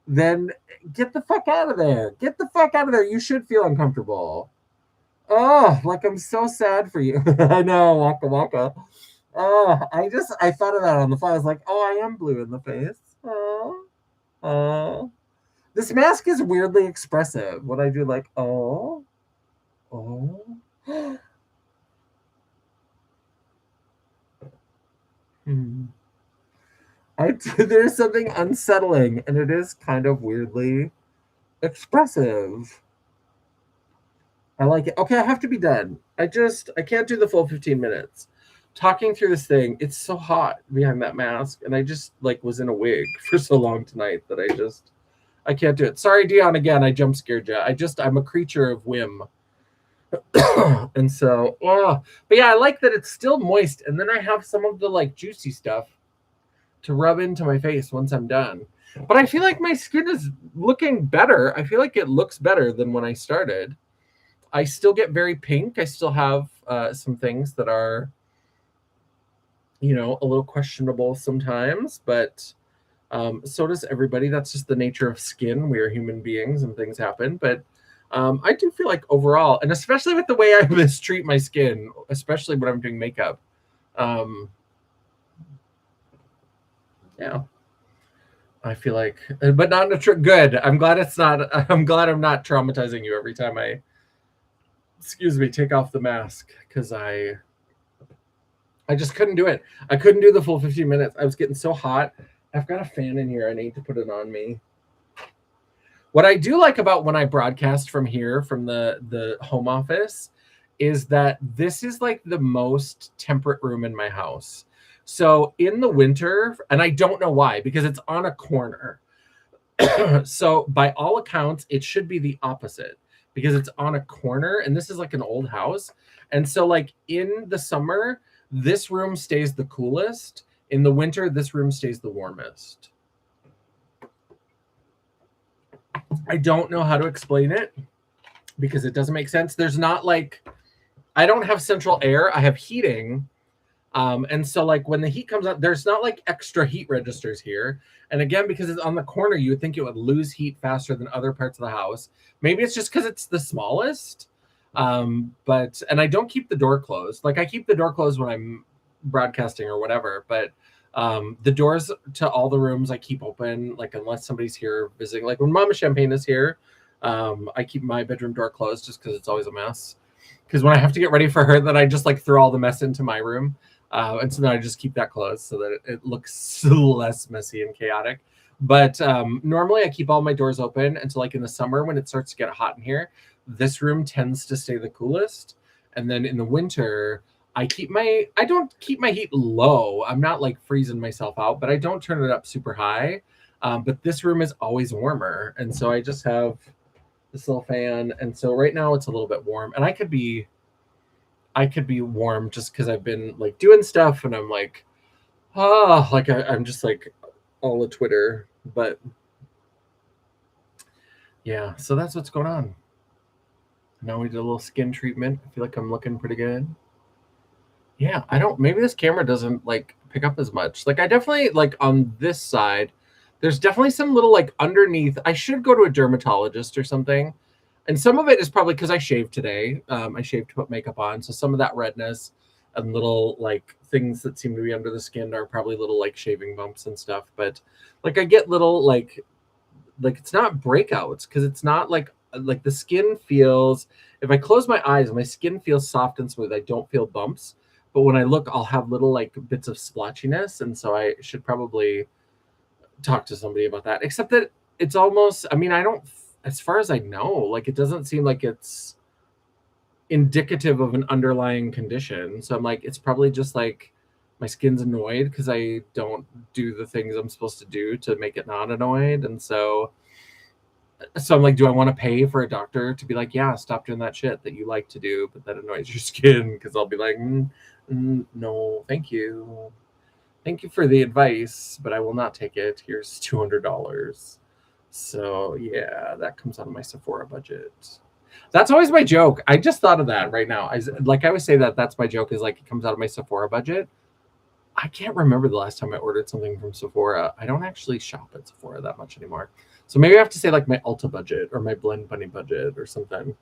then get the fuck out of there. Get the fuck out of there. You should feel uncomfortable. Oh, like, I'm so sad for you. I know, waka waka. Oh, I thought of that on the fly. I was like, oh, I am blue in the face. Oh. This mask is weirdly expressive. When I do like, oh. Hmm. There's something unsettling, and it is kind of weirdly expressive. I like it. Okay, I have to be done. I can't do the full 15 minutes. Talking through this thing, it's so hot behind that mask, and I just like was in a wig for so long tonight that I can't do it. Sorry, Dion, again, I jump scared you. I'm a creature of whim. And so, but yeah, I like that it's still moist, and then I have some of the like juicy stuff to rub into my face once I'm done. But I feel like my skin is looking better. I feel like it looks better than when I started. I still get very pink. I still have some things that are, a little questionable sometimes, but so does everybody. That's just the nature of skin. We are human beings and things happen. But I do feel like overall, and especially with the way I mistreat my skin, especially when I'm doing makeup, yeah, I feel like, but not in a good. I'm glad it's not. I'm glad I'm not traumatizing you every time excuse me, take off the mask because I just couldn't do it. I couldn't do the full 15 minutes. I was getting so hot. I've got a fan in here. I need to put it on me. What I do like about when I broadcast from here, from the home office, is that this is like the most temperate room in my house. So in the winter, and I don't know why, because it's on a corner. So by all accounts, it should be the opposite because it's on a corner and this is like an old house. And so like in the summer, this room stays the coolest. In the winter, this room stays the warmest. I don't know how to explain it because it doesn't make sense. There's not like, I don't have central air. I have heating. And so like when the heat comes out, there's not like extra heat registers here. And again, because it's on the corner, you would think it would lose heat faster than other parts of the house. Maybe it's just because it's the smallest. And I don't keep the door closed. Like I keep the door closed when I'm broadcasting or whatever, but the doors to all the rooms I keep open, like unless somebody's here visiting. Like when Mama Champagne is here, I keep my bedroom door closed just because it's always a mess. Because when I have to get ready for her, then I just like throw all the mess into my room. And so then I just keep that closed so that it looks less messy and chaotic. But normally I keep all my doors open until like in the summer when it starts to get hot in here. This room tends to stay the coolest. And then in the winter, I don't keep my heat low. I'm not like freezing myself out, but I don't turn it up super high. But this room is always warmer. And so I just have this little fan. And so right now it's a little bit warm. And I could be warm just because I've been like doing stuff and I'm like, like I'm just like all of Twitter. But yeah, so that's what's going on. Now we did a little skin treatment. I feel like I'm looking pretty good. Yeah, maybe this camera doesn't like pick up as much. Like I definitely like on this side, there's definitely some little like underneath. I should go to a dermatologist or something. And some of it is probably because I shaved today. I shaved to put makeup on. So some of that redness and little like things that seem to be under the skin are probably little like shaving bumps and stuff. But like I get little like it's not breakouts because it's not like the skin feels, if I close my eyes, my skin feels soft and smooth. I don't feel bumps. But when I look, I'll have little like bits of splotchiness. And so I should probably talk to somebody about that. Except that it's almost, I mean, I don't, as far as I know, like it doesn't seem like it's indicative of an underlying condition. So I'm like, it's probably just like my skin's annoyed because I don't do the things I'm supposed to do to make it not annoyed. And so I'm like, do I want to pay for a doctor to be like, yeah, stop doing that shit that you like to do, but that annoys your skin? Because I'll be like, no, thank you. Thank you for the advice, but I will not take it. Here's $200. So yeah, that comes out of my Sephora budget. That's always my joke. I just thought of that right now. I always say that's my joke is like it comes out of my Sephora budget. I can't remember the last time I ordered something from Sephora. I don't actually shop at Sephora that much anymore. So maybe I have to say like my Ulta budget or my Blend Bunny budget or something.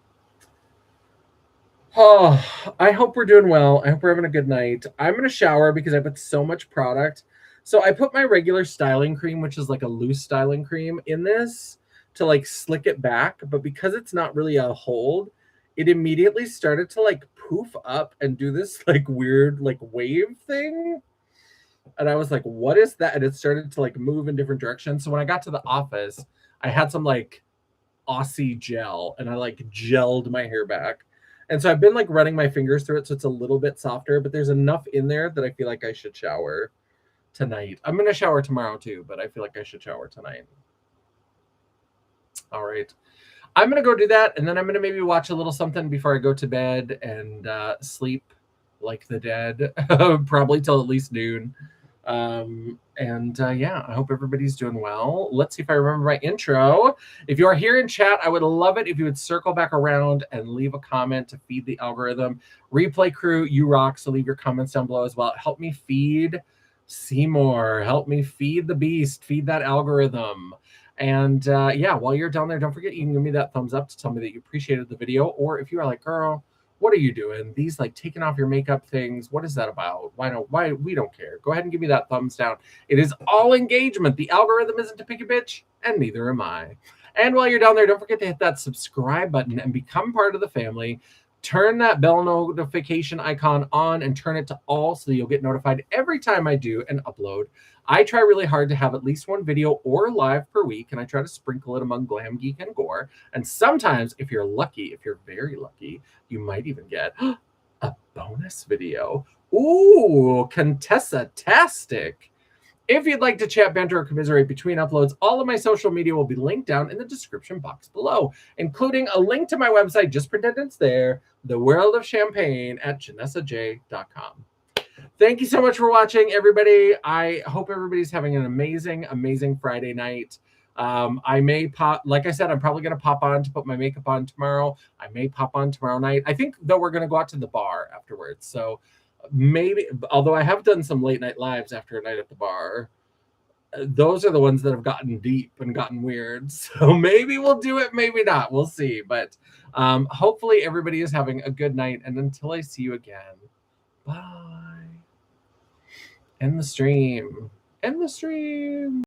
Oh, I hope we're doing well. I hope we're having a good night. I'm going to shower because I put so much product. So I put my regular styling cream, which is like a loose styling cream, in this to like slick it back, but because it's not really a hold, it immediately started to like poof up and do this like weird like wave thing. And I was like, what is that? And it started to like move in different directions. So when I got to the office, I had some like Aussie gel and I like gelled my hair back. And so I've been like running my fingers through it so it's a little bit softer, but there's enough in there that I feel like I should shower tonight. I'm going to shower tomorrow too, but I feel like I should shower tonight. All right. I'm going to go do that. And then I'm going to maybe watch a little something before I go to bed and sleep like the dead, probably till at least noon. Yeah, I hope everybody's doing well. Let's see if I remember my intro. If you are here in chat, I would love it if you would circle back around and leave a comment to feed the algorithm. Replay crew, you rock. So leave your comments down below as well. Help me feed Seymour. Help me feed the beast. Feed that algorithm. And yeah, while you're down there, don't forget you can give me that thumbs up to tell me that you appreciated the video. Or if you are like, girl, what are you doing? These like taking off your makeup things. What is that about? Why we don't care. Go ahead and give me that thumbs down. It is all engagement. The algorithm isn't to pick a bitch, and neither am I. And while you're down there, don't forget to hit that subscribe button and become part of the family. Turn that bell notification icon on and turn it to all so that you'll get notified every time I do an upload. I try really hard to have at least one video or live per week, and I try to sprinkle it among Glam, Geek, and Gore. And sometimes, if you're lucky, if you're very lucky, you might even get a bonus video. Ooh, Contessa-tastic. If you'd like to chat, banter, or commiserate between uploads, all of my social media will be linked down in the description box below, including a link to my website, just pretend it's there, The World of Champagne at janessaj.com. Thank you so much for watching, everybody. I hope everybody's having an amazing, amazing Friday night. I may pop, like I said, I'm probably going to pop on to put my makeup on tomorrow. I may pop on tomorrow night. I think, though, we're going to go out to the bar afterwards. So maybe, although I have done some late night lives after a night at the bar, those are the ones that have gotten deep and gotten weird. So maybe we'll do it, maybe not. We'll see. But hopefully everybody is having a good night. And until I see you again, bye. End the stream. End the stream.